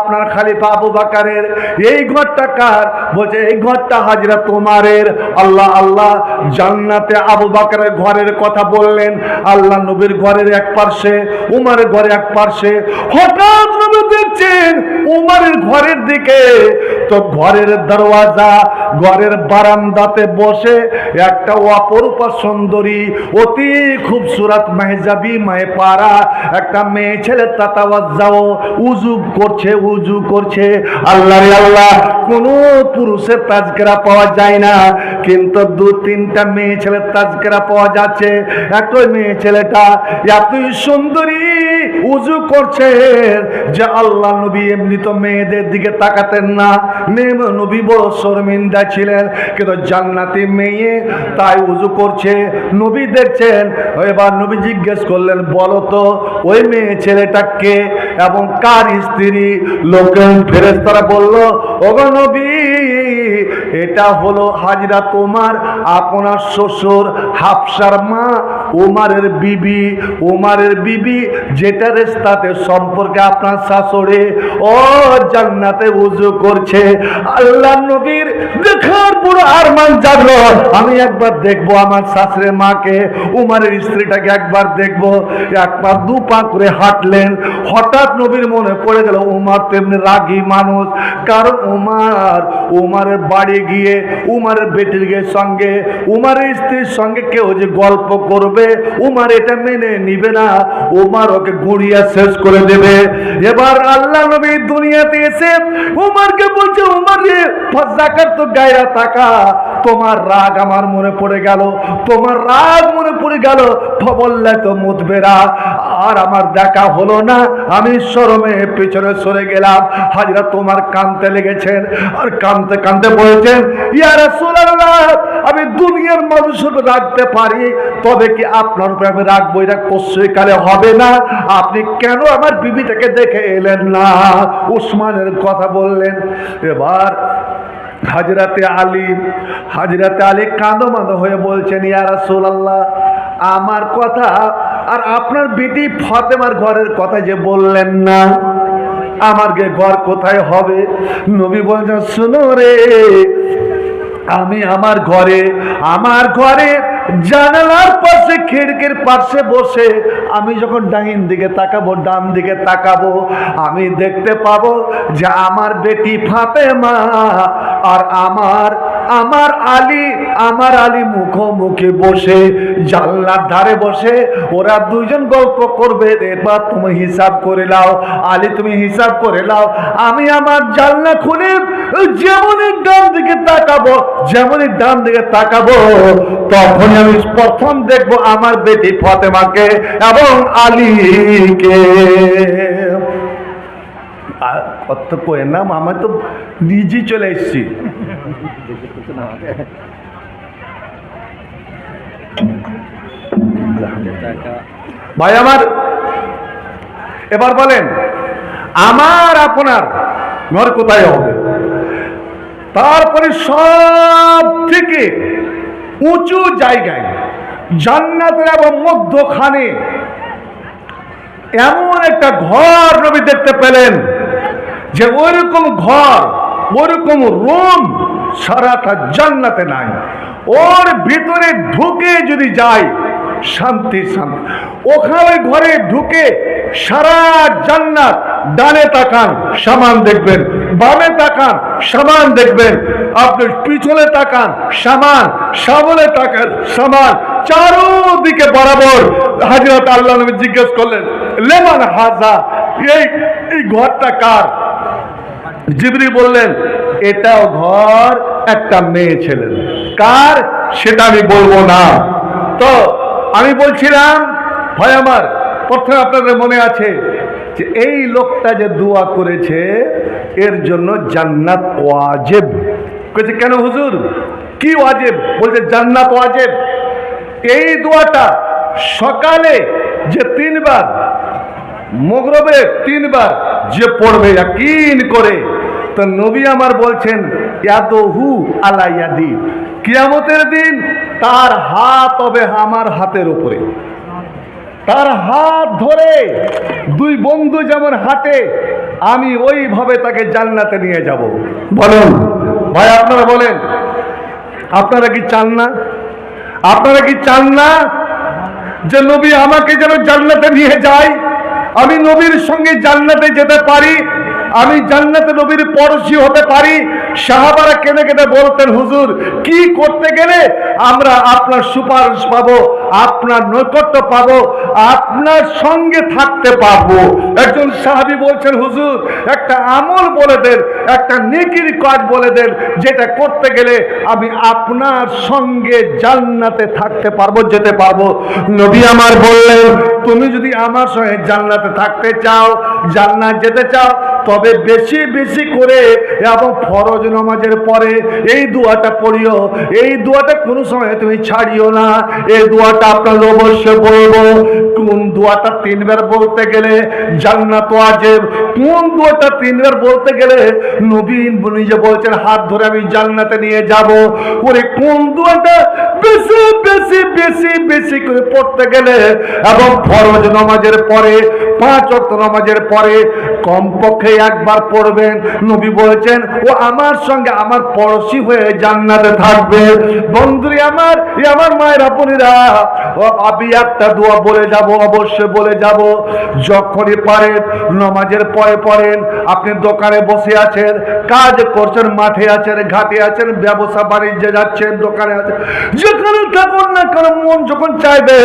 আপনার খলিফা আবু বকরের। এই ঘরটা কার? বলছে এই ঘরটা হযরত ওমরের। আল্লাহ আল্লাহ, জান্নাতে আবু বকরের ঘরের কথা বললেন। আল্লাহ নবীর ঘরের এক পাশে, ওমরের ঘরের এক পাশে। হঠাৎ নবী দেখছেন ওমরের ঘরের দিকে, তো ঘরের দরওয়াজা, ঘরের বারান্দাতে বসে একটা অপরূপা সুন্দরী, অতি খুবসুরত মেহজাবি মেহপারা একটা মেয়ে ছেলে তাতাওয়াজ্জাও, উজু করছে, উজু করছে। আল্লাহ রে আল্লাহ, কোন পুরুষের তাজকিরা পাওয়া যায় না, কিন্তু দু তিনটা মেয়ে ছেলের তাজকিরা পাওয়া যাচ্ছে। একটা মেয়ে ছেলেটা এতই সুন্দরী, উজু করছে যে আল্লাহ নবী এমনি তো মেয়েদের দিকে তাকাতেন না, মেয়ে নবী বড় শর্মিন্দা ছিলেন, কিন্তু জান্নাতি মেয়ে তাই উজু করছে, নবী দেখছেন। এবার নবী জিজ্ঞেস করলেন, বলো তো ওই মেয়ে ছেলেটা কে এবং কার স্ত্রী? লোকের ফেরেশতারা বলল, ওগো নবী, এটা হলো হযরত ওমর, আপনার শ্বশুর হাফসার মা, ওমরের বিবি। ওমরের বিবি যেটা রেস্তাতে সম্পর্কে আপনার শাশুড়ি, ও জান্নাতে উজু করছে। আল্লাহ নবীর দেখার পুরো আরমান জাগলো, আমি একবার দেখবো আমার শাশুড়ির মাকে, উমরের স্ত্রীটাকে একবার দেখবো। একবার দু পা করে হাঁটলেন, হঠাৎ নবীর মনে পড়ে গেল উমর তেমনি রাগী মানুষ, কারণ উমরের বাড়ি গিয়ে উমরের বেটির সঙ্গে, উমরের স্ত্রীর সঙ্গে কেউ যে গল্প করবে, উমর এটা মেনে নিবে না, উমর ওকে গুড়িয়া শেষ করে দেবে। এবার আল্লাহ নবী দুনিয়াতে এসে উমরকে বলছে, উমর রে ফজাকার তো গায়রা তাকা, তোমার রাগ আমার মনে পড়ে গেল, তোমার রাগ মনে পড়ে গেল, বললে তো মুদবেরা, আর আমার দেখা হলো না, আমি শরমে পিছনে সরে গেলাম। হযরত ওমর কাঁদতে লেগেছেন, আর কাঁদতে কাঁদতে বলছেন, ইয়া রাসূলুল্লাহ, আমি দুনিয়ার মানুষকে রাখতে পারি, তবে কি আপনার উপরে আমি রাখবো? এটা কষ্যকালে হবে না। আপনি কেন আমার বিবিটাকে দেখে এলেন না? উসমানের কথা বললেন। এবার হযরতে আলী কাঁদো মাঁদো হয়ে বলছেন, ইয়া রাসূলুল্লাহ, আমার কথা আর আপনার বেটি ফাতেমার ঘরের কথা যে বললেন না, আমার ঘর কোথায় হবে? নবী বলছেন, শুনো রে, আমি আমার ঘরে জানালার পাশে, খিড়কির পাশে বসে আমি যখন ডাইন দিকে তাকাবো, ডান দিকে তাকাবো, আমি দেখতে পাবো যে আমার বেটি ফাতেমা আর আমার আলী মুখোমুখি বসে, জানলার ধারে বসে ওরা দুইজন গল্প করবে। এবার তুমি হিসাব করে নাও, আলী তুমি হিসাব করে নাও, আমি আমার জানলা খুলে যেমনই ডান দিকে তাকাবো, তখন আমি প্রথম দেখবো আমার বেটি ফাতেমাকে এবং আলীকে। কত কয়ে নাম, আমার তো নিজেই চলে এসছি। ভাই আমার, এবার বলেন আমার আপনার ঘর কোথায় হবে? তারপরে সব থেকে উঁচু জায়গায় জান্নাতের এবং মধ্যখানে এমন একটা ঘর নবী দেখতে পেলেন, যে ওইরকম ঘর, ওইরকম রুম সারাটা জান্নাতে নাই। ওর ভিতরে ঢুকে যদি যায় শান্তি। ওখানে ঘরে ঢুকে সারা জান্নাত, ডানে তাকান সামান দেখবেন, বামে তাকান সামান দেখবেন, আপনি পিছনে তাকান সামান, সামনে তাকান সামান, চারোদিকে বরাবর। হযরত আল্লাহ নবী জিজ্ঞেস করলেন, লেমান হাজা, এই ঘরটা কার? জিবরিল বললেন, এটাও ঘর একটা মেয়ে ছেলের। কার সেটা আমি বলবো না। তো আমি বলছিলাম, ভাই আমার, প্রথমে আপনাদের মনে আছে যে এই লোকটা যে দোয়া করেছে এর জন্য জান্নাত ওয়াজিব। কইছে কেন হুজুর, কি ওয়াজিব? বলছে জান্নাত ওয়াজিব। এই দোয়াটা সকালে যে 3 বার, মাগরিবে 3 বার যে পড়বে ইয়াকিন করে, তো নবী আমার বলছেন, ইয়াদহু আলা ইয়াদি, কিয়ামতের দিন তার হাত হবে আমার হাতের উপরে। তার হাত ধরে দুই বন্ধু যেমন হাঁটে, আমি ওইভাবে তাকে জান্নাতে নিয়ে যাব। বলেন ভাই, আপনারা বলেন, আপনারা কি চান না? আপনারা কি চান না যে নবী আমাকে যেন জান্নাতে নিয়ে যায়, আমি নবীর সঙ্গে জান্নাতে যেতে পারি, আমি জান্নাতে নবীর পড়শি হতে পারি? সাহাবারা কেঁদে কেঁদে বলতেন, হুজুর কি করতে গেলে আমরা আপনার সুপারিশ পাবো, আপনার নৈকট্য পাবো, আপনার সঙ্গে থাকতে পারবো? একজন সাহাবী বলছেন, হুজুর একটা আমল বলে দেন, একটা নেকির কাজ বলে দেন, যেটা করতে গেলে আমি আপনার সঙ্গে জান্নাতে থাকতে পারবো, যেতে পারবো। নবী আমার বললেন, তুমি যদি আমার সঙ্গে জান্নাতে থাকতে চাও, জান্নাত যেতে চাও, তবে বেশি বেশি করে এবং ফরজ নামাজের পরে এই দোয়াটা পড়িও। এই দোয়াটা কোনো সময় তুমি ছাড়িও না। এই দোয়াটা আপনার অবশ্যই বলবো। কোন দোয়াটা 3 বার বলতে গেলে জান্নাত ওয়াজিব, কোন দোয়াটা 3 বার বলতে গেলে নবী নিজে বলছেন হাত ধরে আমি জান্নাতে নিয়ে যাব। ওরে কোন দোয়াটা বেশি বেশি বেশি বেশি করে পড়তে গেলে এবং ফরজ নামাজের পরে 5 ওয়াক্ত নামাজের পরে কমপক্ষে একবার পড়বেন। নবী বলেছেন ও আমার সঙ্গে আমার পড়শি হয়ে জান্নাতে থাকবে। বন্ধুরা আমার, আমার মায়েরা বোনেরা, আমি একটা দোয়া বলে যাব, অবশ্যই বলে যাব। যখনই পারেন নামাজের পরে পড়েন। আপনি দোকানে বসে আছেন, কাজ করছেন, মাঠে আছেন, ঘাটে আছেন, ব্যবসা বাণিজ্যে যাচ্ছেন, দোকানে আছেন, যেখানে থাকুন না কেন, মন যখন চাইবে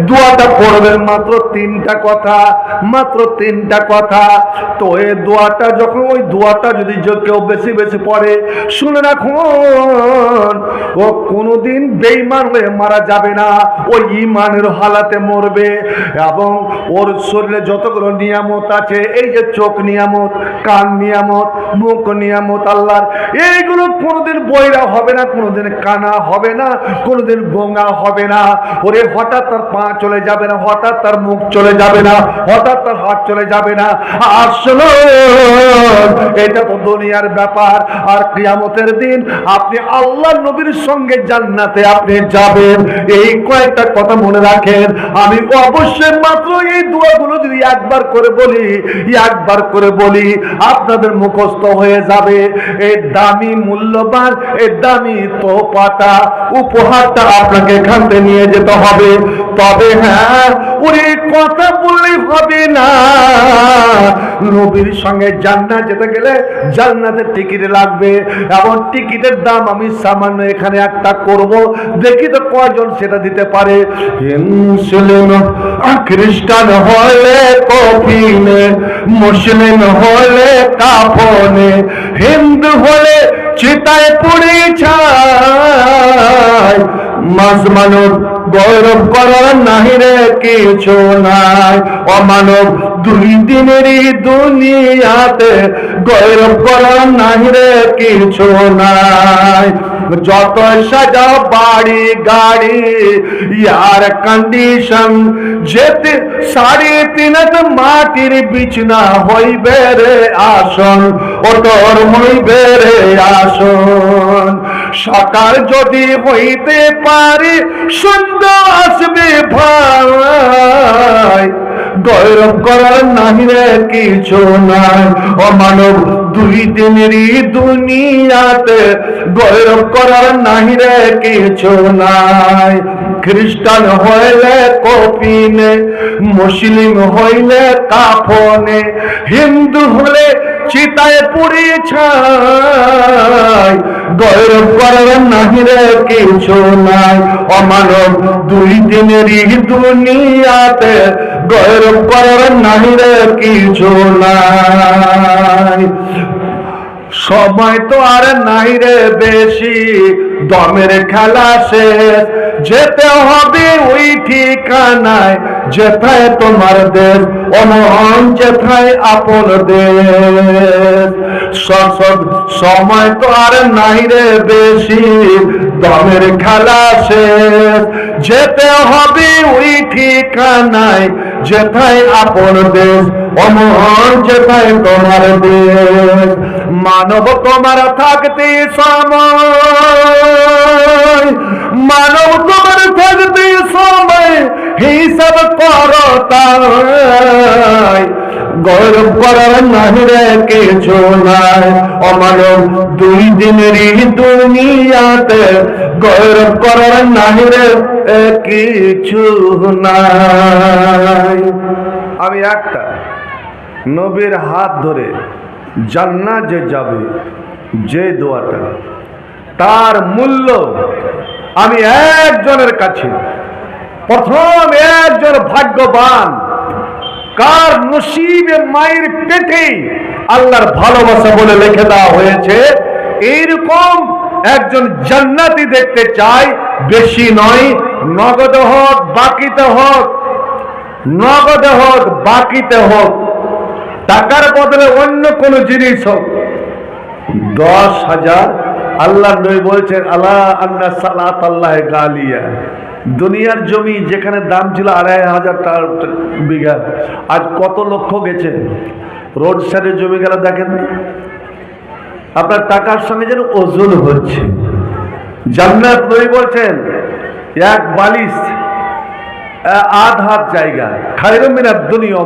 দোয়াটা পড়বেন। মাত্র 3টা কথা, মাত্র 3টা কথা। তো এই দোয়াটা যখন, ওই দোয়াটা যদি কেউ বেশি বেশি পড়ে, শুনে রাখুন ও কোনোদিন বেঈমান হয়ে মারা যাবে না, ও ঈমানের হালাতে মরবে। এবং ওর শরীরে যতগুলো নিয়ামত আছে, এই যে চোখ নিয়ামত, কান নিয়ামত, মুখ নিয়ামত আল্লাহর, এইগুলো কোনোদিন বৈরা হবে না, কোনোদিন কানা হবে না, কোনোদিন গোঙা হবে না। ওরে হঠাৎ তার পা চলে যাবে না, হঠাৎ তার মুখ চলে যাবে না, হঠাৎ তার হাত চলে যাবে না। আসলে এটা তো দুনিয়ার ব্যাপার। আর কিয়ামতের দিন আপনি আল্লাহ নবীর সঙ্গে জান্নাতে আপনি যাবেন। এই কয়েকটা কথা মনে রাখেন। আমি অবশ্যই মাত্র এই দোয়াগুলো যদি একবার করে বলি, একবার করে বলি, আপনাদের মুখস্থ হয়ে যাবে। এই দামি মূল্যবান, এই দামি তোফাটা, উপহারটা আপনাকে এখান থেকে নিয়ে যেতে হবে। তবে হ্যাঁ, ওরে কথা বললেই হবে না। নবীর সঙ্গে জান্নাত যেতে গেলে জান্নাতের টিকিট লাগবে, এবং টিকিটের দাম আমি সামান্য এখানে একটা করব, দেখি তো কয়জন সেটা দিতে পারে। মুসলিম খ্রিস্টান হলে কফিনে, মুসলিম হলে কাফনে, হিন্দু হলে চিতায় পুড়ে ছাই। মানব গৌরব করার নাহি রে কিছু নাই। অমানব 2 দিনেরই দুনিয়াতে গৌরব করার নাহি রে কিছু নাই। যত সাজাও বাড়ি গাড়ি, ইয়ার কন্ডিশন, যেতে 3.5 মাটির বিছনা হইবে রে আসন, ও তোর হইবে রে আসন। সকাল যদি হইতে পারে সন্ধ্যা আসবে ভাই, গৌরব করার নাহি রে কিছু নাই। অমানব 2 দিনেরই দুনিয়াতে গৌরব করার নাহি রে কিছু নাই। খ্রিস্টান হইলে কফিনে, মুসলিম হইলে কাফনে, হিন্দু হলে চিতায় পুড়ে ছাই। গৌরব করার নাহি রে কিছু নাই। অমানব 2 দিনেরই দুনিয়াতে গৌরব করার নাহি রে কিছু নাই। সময় তো আর নাই রে বেশি, দমের খেলা শেষ, যেতে হবে ওই ঠিকানায় যেথায় তোমার দেশ, অমন যেথায় আপন দেশ। সময় তো আর নাই রে বেশি, দমের খেলা শেষ, যেতে হবে ওই ঠিকানায় যেথায় আপন দেশ, অমন যেথায় তোমার দেশ। মানব তোমার থাকতে সময়, মানব তোমার থাকতে সময় হিসাব করো তাই। গৌরব করার নাহিরে কিছু নাই। অমানব 2 দিনেরই দুনিয়াতে গৌরব করার নাহিরে কিছু নাই। আমি একটা নবীর হাত ধরে জান্নাত যে যাবে, যে দোয়াটা, তার মূল্য আমি একজনের কাছে, প্রথম একজন ভাগ্যবান, কার নসিবে মায়ের পেটেই আল্লাহর ভালোবাসা বলে লিখে দেওয়া হয়েছে, এইরকম একজন জান্নাতি দেখতে চাই। বেশি নয়, নগদ হোক বাকিতে হোক, নগদে হোক বাকিতে হোক, টাকার বদলে অন্য কোন জিনিস হোক, 10,000। আল্লাহ নবী বলছেন আলা আন্না সালাত আল্লাহ গালিয়া। দুনিয়ার জমি যেখানে দাম ছিল 2,500 টাকা বিঘা, আজ কত লক্ষ গেছে। রোড সাইডের জমি গেলে দেখেন, আপনার টাকার সঙ্গে যেন ওজন হচ্ছে। জান্নাত নবী বলছেন এক বালিশ আধ হাত জায়গা, খায়রুম মিনাদ দুনিয়া।